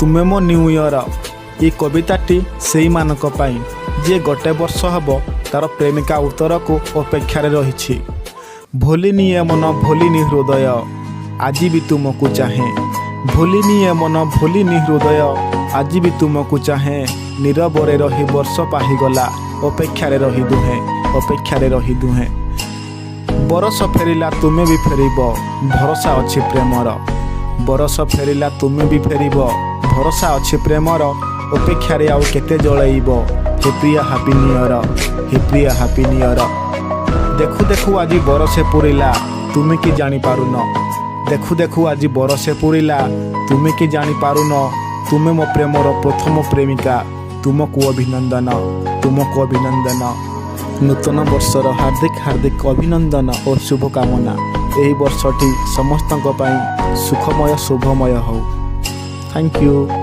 ତୁମେ ମୋ new year. ଏ କବିତାଟି ସେଇମାନଙ୍କ ପାଇଁ ଯିଏ ଗୋଟେ ବର୍ଷ ହେବ ତାର ପ୍ରେମିକା ଉତ୍ତରକୁ ଅପେକ୍ଷାରେ ରହିଛି। ଭୁଲିନି ଏ ମନ ଭୁଲିନି ହୃଦୟ, ଆଜି ବି ତୁମକୁ ଚାହେଁ। ଭୁଲିନି ଏ ମନ ଭୁଲିନି ହୃଦୟ, ଆଜି ବି ତୁମକୁ ଚାହେଁ। ନୀରବରେ ରହି ବର୍ଷ ପାହିଗଲା, ଅପେକ୍ଷାରେ ରହି ଦୁହେଁ, ଅପେକ୍ଷାରେ ରହି ଦୁହେଁ। ବରଷ ଫେରିଲା ତୁମେ ବି ଫେରିବ, ଭରସା ଅଛି ପ୍ରେମର। ବରଷ ଫେରିଲା ତୁମେ ବି ଫେରିବ, ଭରସା ଅଛି ପ୍ରେମର। ଅପେକ୍ଷାରେ ଆଉ କେତେ ଜଳେଇବ, ହେ ପ୍ରିୟା ହାପି ନ୍ୟୁ ଇୟର, ହେ ପ୍ରିୟା ହାପି ନ୍ୟୁ ଇୟର। ଦେଖୁ ଦେଖୁ ଆଜି ବରଷେ ପୁରିଲା, ତୁମେ କି ଜାଣିପାରୁନ। ଦେଖୁ ଦେଖୁ ଆଜି ବରଷେ ପୁରିଲା, ତୁମେ କି ଜାଣିପାରୁନ। ତୁମେ ମୋ ପ୍ରେମର ପ୍ରଥମ ପ୍ରେମିକା, ତୁମକୁ ଅଭିନନ୍ଦନ, ତୁମକୁ ଅଭିନନ୍ଦନ। ନୂତନ ବର୍ଷର ହାର୍ଦ୍ଦିକ ହାର୍ଦ୍ଦିକ ଅଭିନନ୍ଦନ ଓ ଶୁଭକାମନା। ଏହି ବର୍ଷଟି ସମସ୍ତଙ୍କ ପାଇଁ ସୁଖମୟ ଶୁଭମୟ ହେଉ। Thank you.